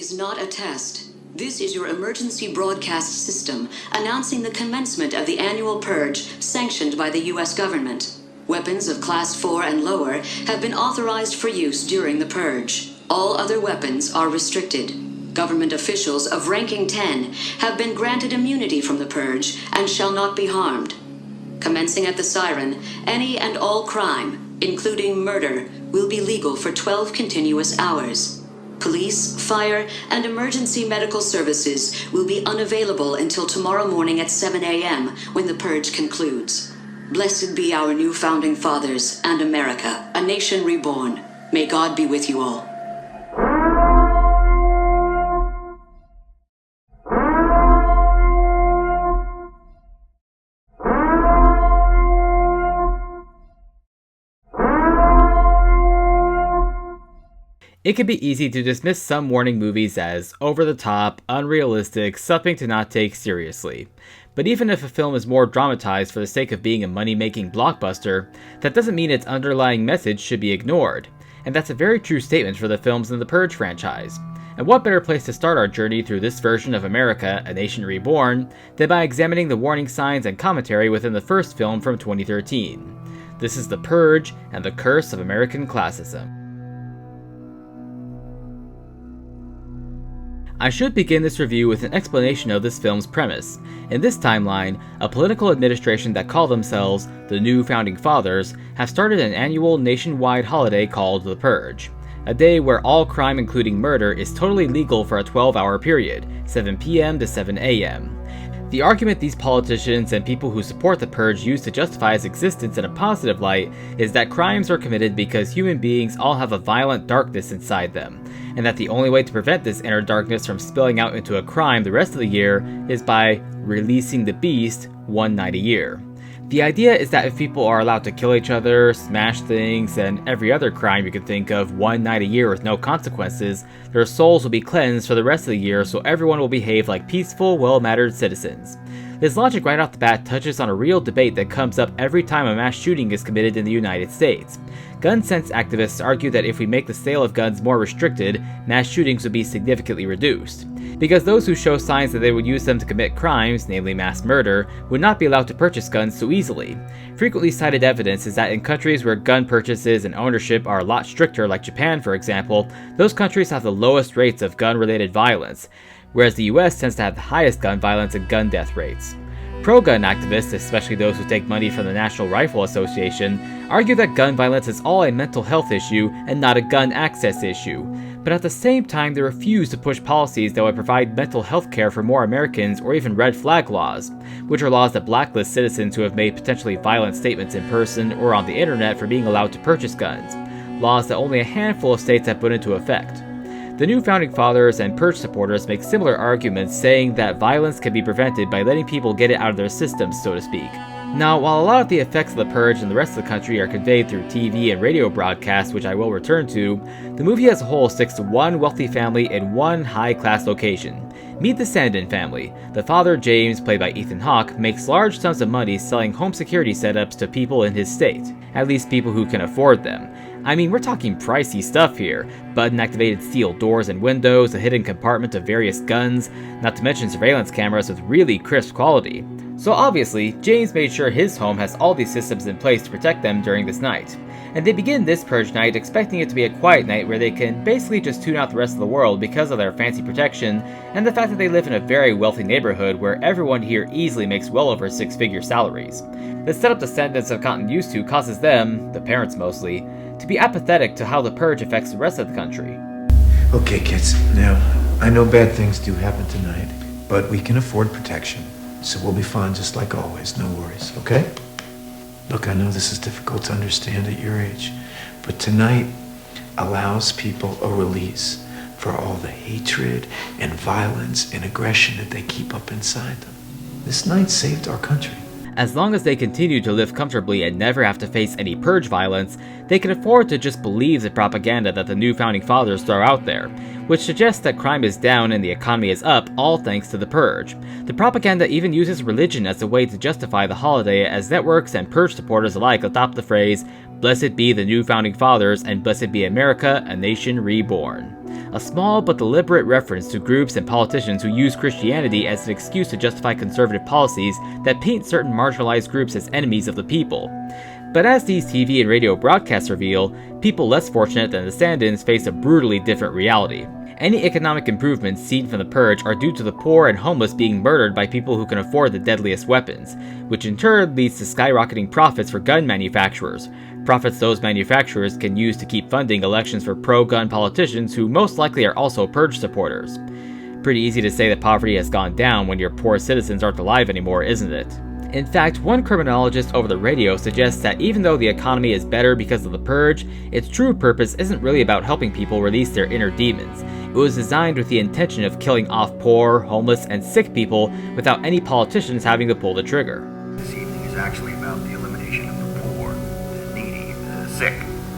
is not a test. This is your emergency broadcast system announcing the commencement of the annual Purge sanctioned by the U.S. government. Weapons of Class 4 and lower have been authorized for use during the Purge. All other weapons are restricted. Government officials of ranking 10 have been granted immunity from the Purge and shall not be harmed. Commencing at the siren, any and all crime, including murder, will be legal for 12 continuous hours. Police, fire, and emergency medical services will be unavailable until tomorrow morning at 7 a.m. when the Purge concludes. Blessed be our new founding fathers and America, a nation reborn. May God be with you all. It can be easy to dismiss some warning movies as over-the-top, unrealistic, something to not take seriously. But even if a film is more dramatized for the sake of being a money-making blockbuster, that doesn't mean its underlying message should be ignored. And that's a very true statement for the films in the Purge franchise. And what better place to start our journey through this version of America, a Nation Reborn, than by examining the warning signs and commentary within the first film from 2013. This is The Purge and the Curse of American Classism. I should begin this review with an explanation of this film's premise. In this timeline, a political administration that call themselves the New Founding Fathers have started an annual nationwide holiday called the Purge, a day where all crime including murder is totally legal for a 12-hour period, 7 p.m. to 7 a.m. The argument these politicians and people who support the Purge use to justify its existence in a positive light is that crimes are committed because human beings all have a violent darkness inside them, and that the only way to prevent this inner darkness from spilling out into a crime the rest of the year is by releasing the beast one night a year. The idea is that if people are allowed to kill each other, smash things, and every other crime you can think of one night a year with no consequences, their souls will be cleansed for the rest of the year so everyone will behave like peaceful, well-mannered citizens. This logic right off the bat touches on a real debate that comes up every time a mass shooting is committed in the United States. Gun sense activists argue that if we make the sale of guns more restricted, mass shootings would be significantly reduced. Because those who show signs that they would use them to commit crimes, namely mass murder, would not be allowed to purchase guns so easily. Frequently cited evidence is that in countries where gun purchases and ownership are a lot stricter, like Japan for example, those countries have the lowest rates of gun-related violence, whereas the US tends to have the highest gun violence and gun death rates. Pro-gun activists, especially those who take money from the National Rifle Association, argue that gun violence is all a mental health issue and not a gun access issue. But at the same time, they refuse to push policies that would provide mental health care for more Americans or even red flag laws, which are laws that blacklist citizens who have made potentially violent statements in person or on the internet for being allowed to purchase guns, laws that only a handful of states have put into effect. The New Founding Fathers and Purge supporters make similar arguments, saying that violence can be prevented by letting people get it out of their systems, so to speak. Now, while a lot of the effects of the Purge in the rest of the country are conveyed through TV and radio broadcasts, which I will return to, the movie as a whole sticks to one wealthy family in one high-class location. Meet the Sandin family. The father, James, played by Ethan Hawke, makes large sums of money selling home security setups to people in his state, at least people who can afford them. I mean, we're talking pricey stuff here. Button-activated steel doors and windows, a hidden compartment of various guns, not to mention surveillance cameras with really crisp quality. So obviously, James made sure his home has all these systems in place to protect them during this night. And they begin this Purge night expecting it to be a quiet night where they can basically just tune out the rest of the world because of their fancy protection and the fact that they live in a very wealthy neighborhood where everyone here easily makes well over six-figure salaries. The setup descendants have gotten used to causes them, the parents mostly, to be apathetic to how the Purge affects the rest of the country. Okay, kids. Now, I know bad things do happen tonight, but we can afford protection, so we'll be fine just like always. No worries, okay? Look, I know this is difficult to understand at your age, but tonight allows people a release for all the hatred and violence and aggression that they keep up inside them. This night saved our country. As long as they continue to live comfortably and never have to face any Purge violence, they can afford to just believe the propaganda that the New Founding Fathers throw out there, which suggests that crime is down and the economy is up, all thanks to the Purge. The propaganda even uses religion as a way to justify the holiday, as networks and Purge supporters alike adopt the phrase, "Blessed be the new founding fathers, and blessed be America, a nation reborn." A small but deliberate reference to groups and politicians who use Christianity as an excuse to justify conservative policies that paint certain marginalized groups as enemies of the people. But as these TV and radio broadcasts reveal, people less fortunate than the stand-ins face a brutally different reality. Any economic improvements seen from the Purge are due to the poor and homeless being murdered by people who can afford the deadliest weapons, which in turn leads to skyrocketing profits for gun manufacturers, profits those manufacturers can use to keep funding elections for pro-gun politicians who most likely are also Purge supporters. Pretty easy to say that poverty has gone down when your poor citizens aren't alive anymore, isn't it? In fact, one criminologist over the radio suggests that even though the economy is better because of the Purge, its true purpose isn't really about helping people release their inner demons. It was designed with the intention of killing off poor, homeless, and sick people without any politicians having to pull the trigger. This evening is actually about the elimination of the poor, the needy, the sick,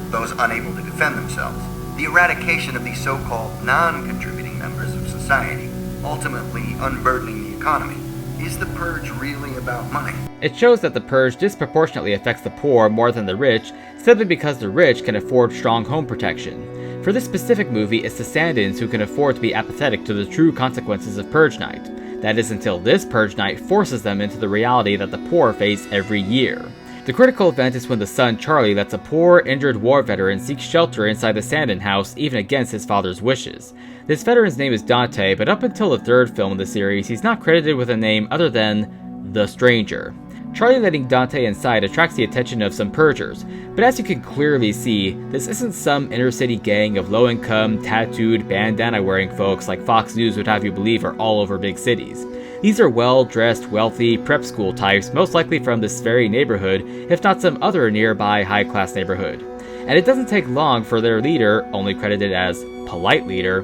those unable to defend themselves, the eradication of these so-called non-contributing members of society, ultimately unburdening the economy. Is the Purge really about money? It shows that the Purge disproportionately affects the poor more than the rich, simply because the rich can afford strong home protection. For this specific movie, it's the stand-ins who can afford to be apathetic to the true consequences of Purge Night. That is until this Purge Night forces them into the reality that the poor face every year. The critical event is when the son Charlie lets a poor, injured war veteran seek shelter inside the stand-in house even against his father's wishes. This veteran's name is Dante, but up until the third film in the series, he's not credited with a name other than The Stranger. Charlie letting Dante inside attracts the attention of some purgers, but as you can clearly see, this isn't some inner-city gang of low-income, tattooed, bandana-wearing folks like Fox News would have you believe are all over big cities. These are well-dressed, wealthy, prep school types, most likely from this very neighborhood, if not some other nearby high-class neighborhood. And it doesn't take long for their leader, only credited as Polite Leader,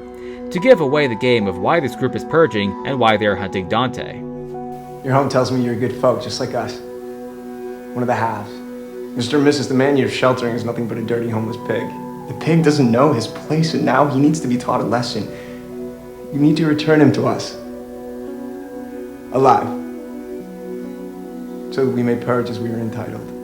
to give away the game of why this group is purging and why they're hunting Dante. Your home tells me you're a good folk, just like us. One of the halves. Mr. and Mrs. The man you're sheltering is nothing but a dirty homeless pig. The pig doesn't know his place, and now he needs to be taught a lesson. You need to return him to us. Alive. So that we may purge as we are entitled.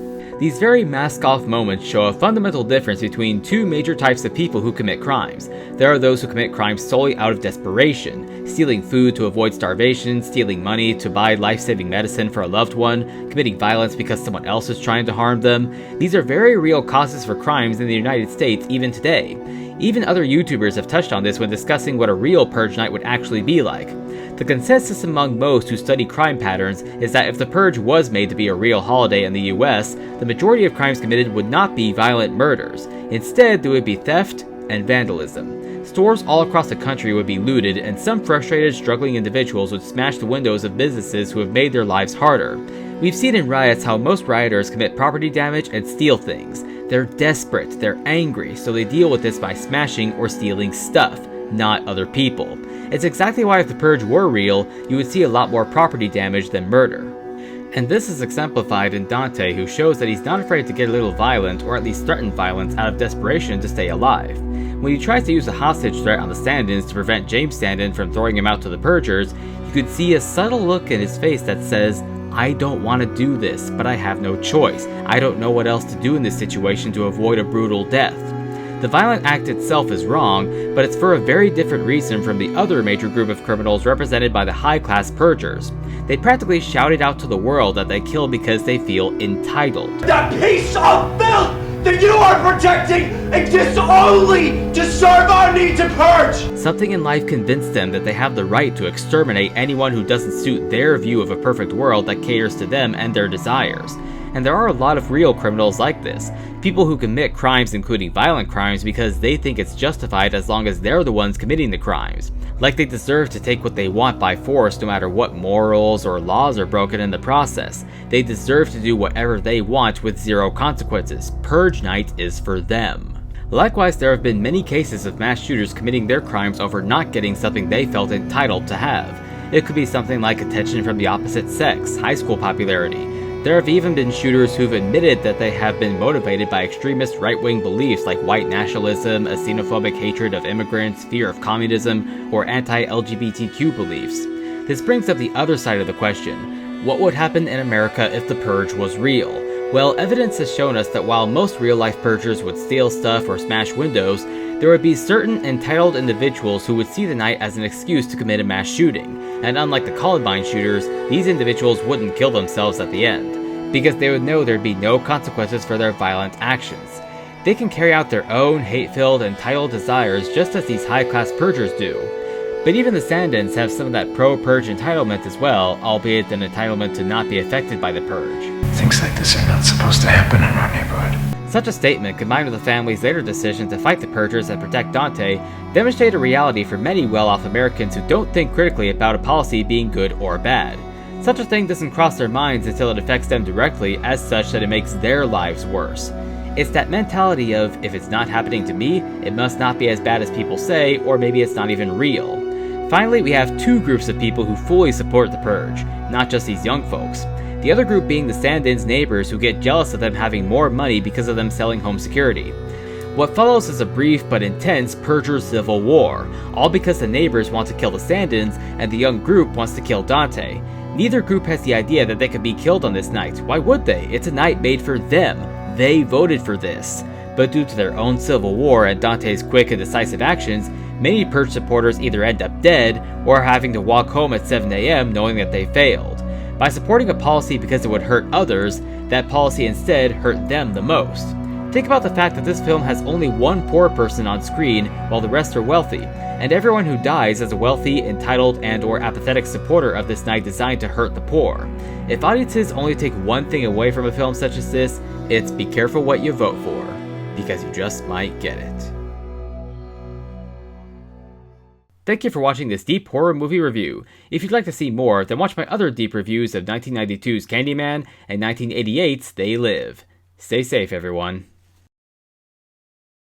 These very mask-off moments show a fundamental difference between two major types of people who commit crimes. There are those who commit crimes solely out of desperation, stealing food to avoid starvation, stealing money to buy life-saving medicine for a loved one, committing violence because someone else is trying to harm them. These are very real causes for crimes in the United States even today. Even other YouTubers have touched on this when discussing what a real Purge night would actually be like. The consensus among most who study crime patterns is that if the Purge was made to be a real holiday in the US, the majority of crimes committed would not be violent murders. Instead, there would be theft and vandalism. Stores all across the country would be looted, and some frustrated, struggling individuals would smash the windows of businesses who have made their lives harder. We've seen in riots how most rioters commit property damage and steal things. They're desperate, they're angry, so they deal with this by smashing or stealing stuff, not other people. It's exactly why if the Purge were real, you would see a lot more property damage than murder. And this is exemplified in Dante, who shows that he's not afraid to get a little violent, or at least threaten violence out of desperation to stay alive. When he tries to use a hostage threat on the stand-ins to prevent James stand-in from throwing him out to the Purgers, you could see a subtle look in his face that says, I don't want to do this, but I have no choice. I don't know what else to do in this situation to avoid a brutal death. The violent act itself is wrong, but it's for a very different reason from the other major group of criminals represented by the high-class Purgers. They practically shouted out to the world that they kill because they feel entitled. That piece of filth that you are protecting exists only to serve our need to purge! Something in life convinced them that they have the right to exterminate anyone who doesn't suit their view of a perfect world that caters to them and their desires. And there are a lot of real criminals like this. People who commit crimes, including violent crimes, because they think it's justified as long as they're the ones committing the crimes. Like they deserve to take what they want by force no matter what morals or laws are broken in the process. They deserve to do whatever they want with zero consequences. Purge night is for them. Likewise, there have been many cases of mass shooters committing their crimes over not getting something they felt entitled to have. It could be something like attention from the opposite sex, high school popularity, There have even been shooters who've admitted that they have been motivated by extremist right-wing beliefs like white nationalism, a xenophobic hatred of immigrants, fear of communism, or anti-LGBTQ beliefs. This brings up the other side of the question. What would happen in America if the Purge was real? Well, evidence has shown us that while most real-life purgers would steal stuff or smash windows, there would be certain entitled individuals who would see the night as an excuse to commit a mass shooting, and unlike the Columbine shooters, these individuals wouldn't kill themselves at the end, because they would know there'd be no consequences for their violent actions. They can carry out their own hate-filled, entitled desires just as these high-class purgers do. But even the Sandins have some of that pro-purge entitlement as well, albeit an entitlement to not be affected by the purge. Things like this are not supposed to happen in our neighborhood. Such a statement, combined with the family's later decision to fight the purgers and protect Dante, demonstrate a reality for many well-off Americans who don't think critically about a policy being good or bad. Such a thing doesn't cross their minds until it affects them directly as such that it makes their lives worse. It's that mentality of, if it's not happening to me, it must not be as bad as people say, or maybe it's not even real. Finally, we have two groups of people who fully support the purge, not just these young folks. The other group being the Sandins' neighbors who get jealous of them having more money because of them selling home security. What follows is a brief but intense purger civil war, all because the neighbors want to kill the Sandins and the young group wants to kill Dante. Neither group has the idea that they could be killed on this night. Why would they? It's a night made for them. They voted for this. But due to their own civil war and Dante's quick and decisive actions, many Purge supporters either end up dead or having to walk home at 7 a.m. knowing that they failed. By supporting a policy because it would hurt others, that policy instead hurt them the most. Think about the fact that this film has only one poor person on screen while the rest are wealthy, and everyone who dies is a wealthy, entitled, and/or apathetic supporter of this night designed to hurt the poor. If audiences only take one thing away from a film such as this, it's be careful what you vote for, because you just might get it. Thank you for watching this deep horror movie review. If you'd like to see more, then watch my other deep reviews of 1992's Candyman and 1988's They Live. Stay safe, everyone.